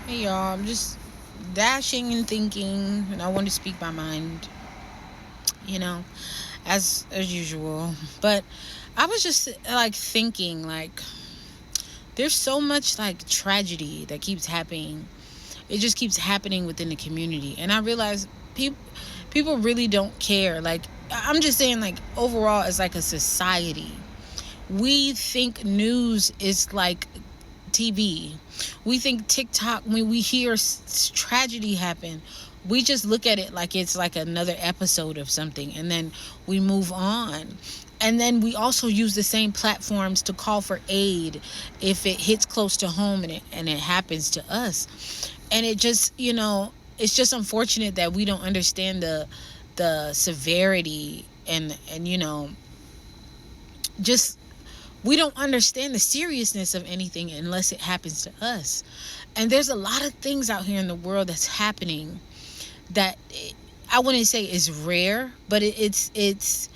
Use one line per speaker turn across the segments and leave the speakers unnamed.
Hey y'all, I'm just dashing and thinking, and I want to speak my mind, you know, as usual. But I was just like thinking, like there's so much like tragedy that keeps happening. It just keeps happening within the community, and I realize people really don't care. Like I'm just saying, like overall, as like a society, we think news is like TV. We think TikTok, when we hear tragedy happen, we just look at it like it's like another episode of something, and then we move on. And then we also use the same platforms to call for aid if it hits close to home and it happens to us. And it just, it's just unfortunate that we don't understand the severity and just we don't understand the seriousness of anything unless it happens to us. And there's a lot of things out here in the world that's happening that I wouldn't say is rare, but it's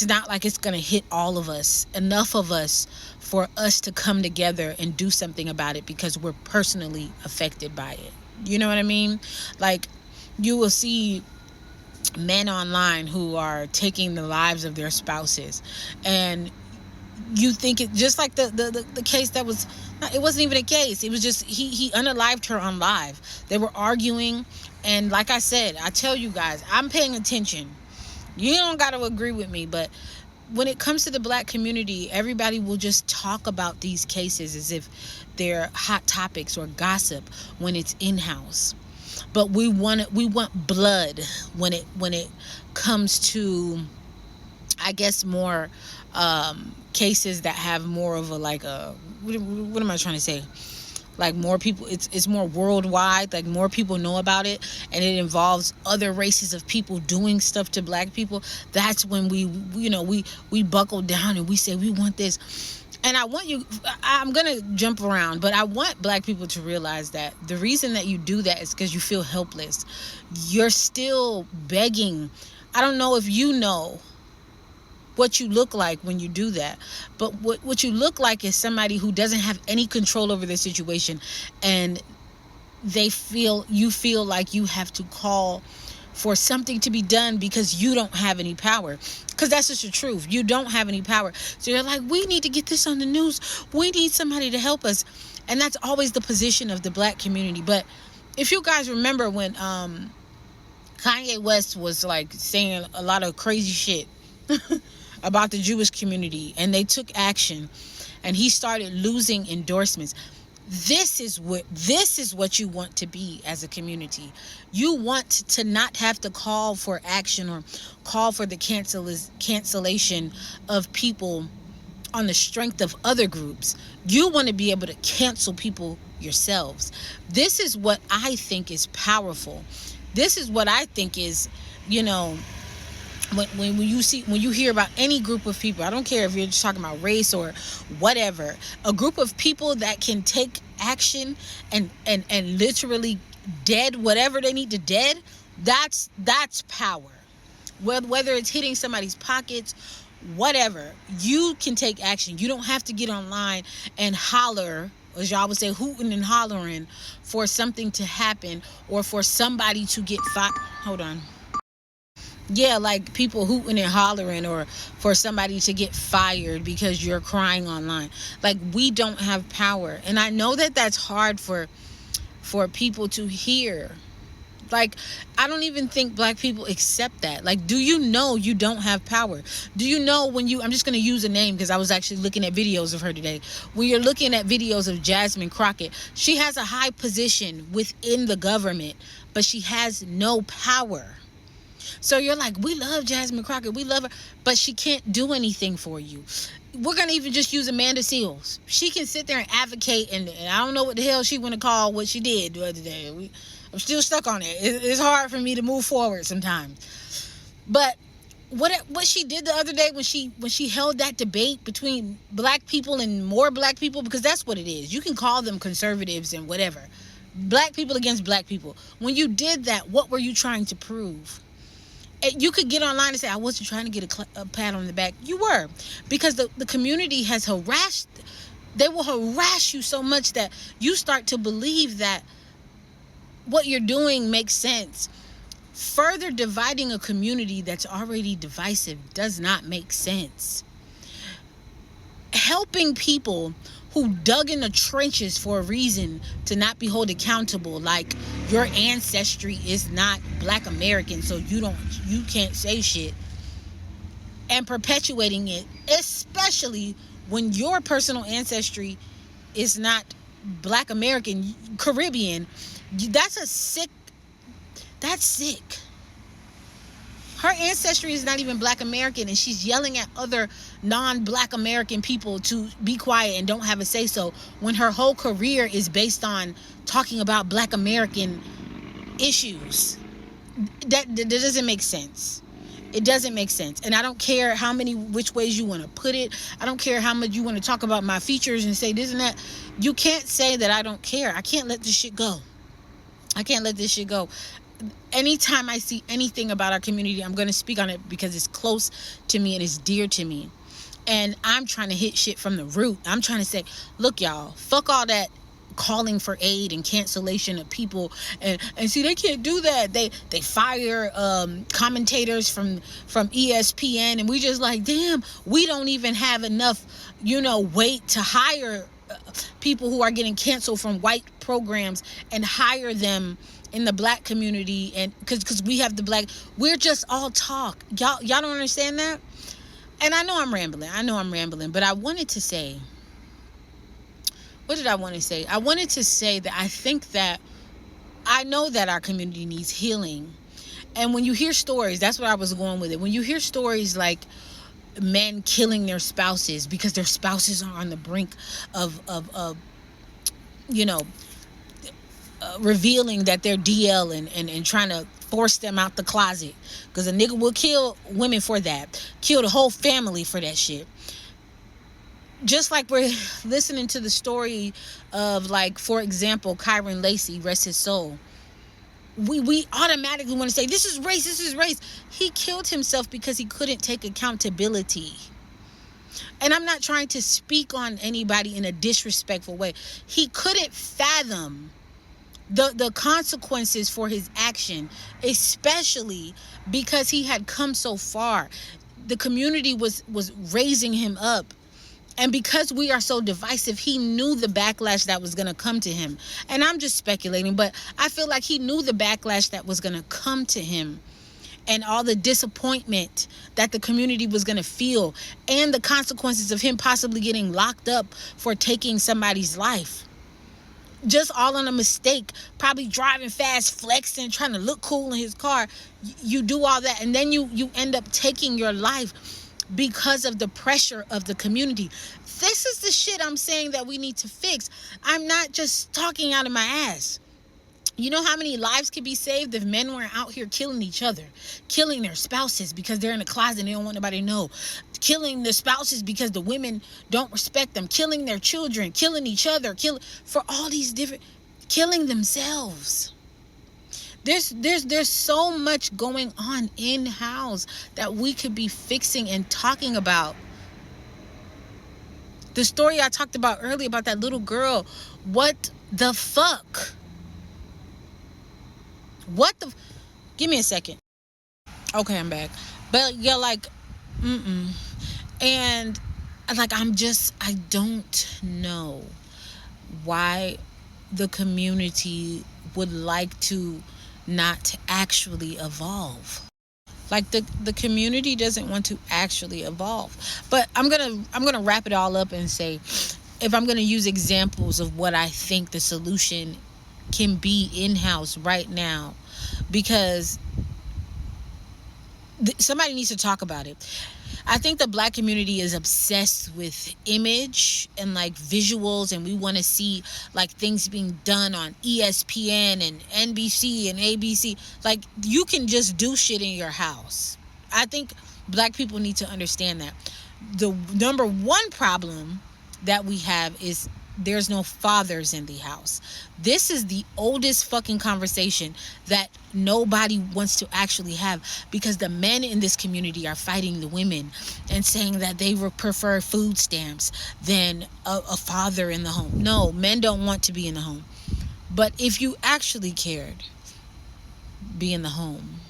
not like it's going to hit all of us, enough of us for us to come together and do something about it because we're personally affected by it. You know what I mean? Like, you will see men online who are taking the lives of their spouses, and you think it just like the case that was, it wasn't even a case, it was just he unalived her on live. They were arguing, and like I said, I tell you guys, I'm paying attention. You don't got to agree with me, but when it comes to the black community, everybody will just talk about these cases as if they're hot topics or gossip when it's in-house. But we want blood when it comes to, I guess, more cases that have more of a like a what am I trying to say? Like more people, it's more worldwide. Like more people know about it, and it involves other races of people doing stuff to black people. That's when we buckle down and we say we want this. And I'm gonna jump around, but I want black people to realize that the reason that you do that is because you feel helpless. You're still begging. I don't know if you know what you look like when you do that, but what you look like is somebody who doesn't have any control over the situation, and you feel like you have to call for something to be done because you don't have any power, because that's just the truth. You don't have any power, so you're like, we need to get this on the news, we need somebody to help us. And that's always the position of the black community. But if you guys remember when Kanye West was like saying a lot of crazy shit about the Jewish community, and they took action, and he started losing endorsements. This is what you want to be as a community. You want to not have to call for action or call for the cancellation of people on the strength of other groups. You want to be able to cancel people yourselves. This is what I think is powerful. This is what I think is, you know, when you hear about any group of people, I don't care if you're just talking about race or whatever, a group of people that can take action and literally dead whatever they need to dead, that's power. Whether it's hitting somebody's pockets, whatever, you can take action. You don't have to get online and holler, as y'all would say, hooting and hollering for something to happen or for somebody to get fired. Hold on. Yeah, like people hooting and hollering or for somebody to get fired because you're crying online. Like, we don't have power. And I know that that's hard for people to hear. Like, I don't even think black people accept that. Like, do you know you don't have power? Do you know I'm just going to use a name because I was actually looking at videos of her today. When you're looking at videos of Jasmine Crockett, she has a high position within the government, but she has no power. So you're like, we love Jasmine Crockett, we love her, but she can't do anything for you. We're going to even just use Amanda Seales. She can sit there and advocate, and I don't know what the hell she want to call what she did the other day. I'm still stuck on it. It's hard for me to move forward sometimes. But what she did the other day when she held that debate between black people and more black people, because that's what it is. You can call them conservatives and whatever. Black people against black people. When you did that, what were you trying to prove? You could get online and say, I wasn't trying to get a pat on the back. You were. Because the community has harassed. They will harass you so much that you start to believe that what you're doing makes sense. Further dividing a community that's already divisive does not make sense. Helping people who dug in the trenches for a reason to not be held accountable, like your ancestry is not Black American, so you can't say shit, and perpetuating it, especially when your personal ancestry is not Black American, Caribbean. That's sick. Her ancestry is not even Black American, and she's yelling at other non-Black American people to be quiet and don't have a say so, when her whole career is based on talking about Black American issues. That doesn't make sense. It doesn't make sense. And I don't care which ways you want to put it. I don't care how much you want to talk about my features and say this and that. You can't say that I don't care. I can't let this shit go. Anytime I see anything about our community, I'm going to speak on it because it's close to me and it's dear to me. And I'm trying to hit shit from the root. I'm trying to say, look, y'all, fuck all that calling for aid and cancellation of people, and see, they can't do that. They fire commentators from ESPN, and we just like, damn, we don't even have enough weight to hire people who are getting canceled from white programs and hire them in the Black community. And because we have we're just all talk. Y'all don't understand that. And I know I'm rambling, but I wanted to say, what did I want to say? I wanted to say that I know that our community needs healing. And when you hear stories, that's where I was going with it. When you hear stories like men killing their spouses because their spouses are on the brink of revealing that they're DL and trying to force them out the closet, because a nigga will kill women for that, kill the whole family for that shit. Just like we're listening to the story of, like, for example, Kyron Lacey, rest his soul. We automatically want to say, this is race. He killed himself because he couldn't take accountability. And I'm not trying to speak on anybody in a disrespectful way. He couldn't fathom the consequences for his action, especially because he had come so far. The community was raising him up. And because we are so divisive, he knew the backlash that was going to come to him. And I'm just speculating, but I feel like he knew the backlash that was going to come to him, and all the disappointment that the community was going to feel, and the consequences of him possibly getting locked up for taking somebody's life. Just all on a mistake, probably driving fast, flexing, trying to look cool in his car. You do all that, and then you end up taking your life because of the pressure of the community. This is the shit I'm saying that we need to fix. I'm not just talking out of my ass. You know how many lives could be saved if men weren't out here killing each other, killing their spouses because they're in the closet and they don't want nobody to know, killing the spouses because the women don't respect them, killing their children, killing each other, for all these different, killing themselves. There's so much going on in-house that we could be fixing and talking about. The story I talked about earlier about that little girl. What the fuck? Give me a second. Okay, I'm back. But yeah, like, and like, I don't know why the community would like to not actually evolve. Like, the community doesn't want to actually evolve. But I'm gonna wrap it all up and say, if I'm gonna use examples of what I think the solution can be in-house right now, because somebody needs to talk about it. I think the Black community is obsessed with image and like visuals, and we want to see like things being done on ESPN and NBC and ABC. Like, you can just do shit in your house. I think Black people need to understand that. The number one problem that we have is there's no fathers in the house. This is the oldest fucking conversation that nobody wants to actually have, because the men in this community are fighting the women and saying that they prefer food stamps than a father in the home. No, men don't want to be in the home. But if you actually cared, be in the home.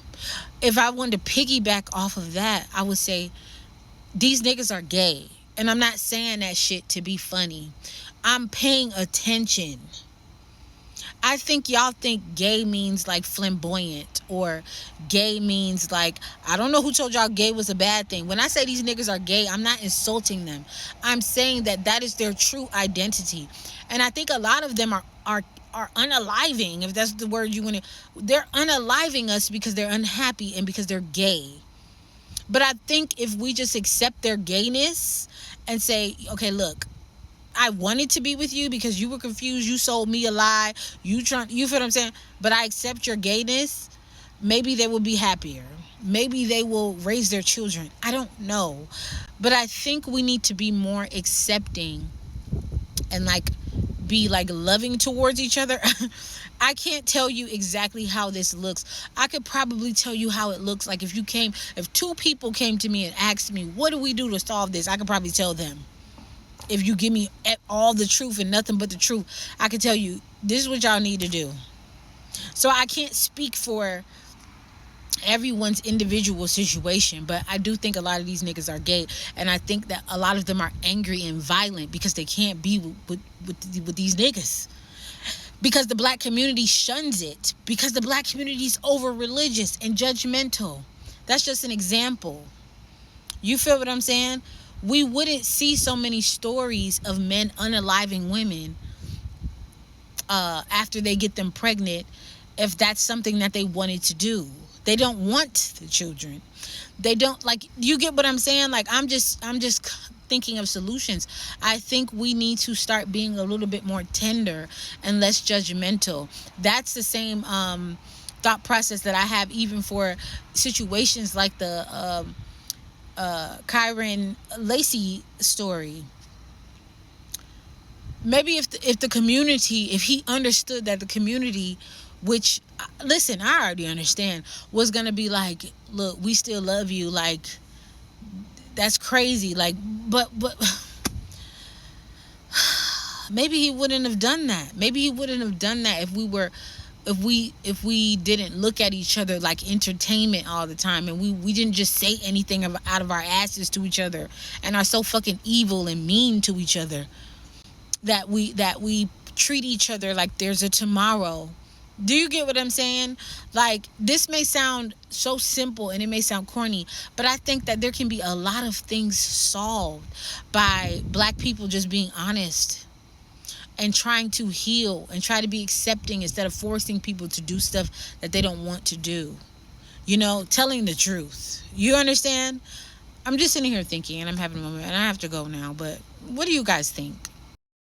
If I wanted to piggyback off of that, I would say these niggas are gay. And I'm not saying that shit to be funny. I'm paying attention. I think y'all think gay means like flamboyant, or gay means like, I don't know who told y'all gay was a bad thing. When I say these niggas are gay, I'm not insulting them. I'm saying that that is their true identity. And I think a lot of them are unaliving, if that's the word you want to. They're unaliving us because they're unhappy and because they're gay. But I think if we just accept their gayness and say, okay, look, I wanted to be with you because you were confused. You sold me a lie. You feel what I'm saying? But I accept your gayness. Maybe they will be happier. Maybe they will raise their children. I don't know. But I think we need to be more accepting and like be like loving towards each other. I can't tell you exactly how this looks. I could probably tell you how it looks. Like if two people came to me and asked me, what do we do to solve this? I could probably tell them. If you give me all the truth and nothing but the truth, I can tell you, this is what y'all need to do. So I can't speak for everyone's individual situation, but I do think a lot of these niggas are gay, and I think that a lot of them are angry and violent because they can't be with these niggas. Because the black community shuns it. Because the black community is over religious and judgmental. That's just an example. You feel what I'm saying? We wouldn't see so many stories of men unaliving women after they get them pregnant if that's something that they wanted to do. They don't want the children. They don't, like, you get what I'm saying? Like, I'm just thinking of solutions. I think we need to start being a little bit more tender and less judgmental. That's the same thought process that I have even for situations like the Kyron Lacey story. Maybe if the community, if he understood that the community, which, listen, I already understand, was gonna be like, look, we still love you, like, that's crazy, like, but maybe he wouldn't have done that. Maybe he wouldn't have done that if we didn't look at each other like entertainment all the time, and we didn't just say anything out of our asses to each other, and are so fucking evil and mean to each other, that we treat each other like there's a tomorrow. Do you get what I'm saying? Like, this may sound so simple and it may sound corny, but I think that there can be a lot of things solved by black people just being honest and trying to heal and try to be accepting instead of forcing people to do stuff that they don't want to do. You know, telling the truth. You understand? I'm just sitting here thinking, and I'm having a moment, and I have to go now, but what do you guys think?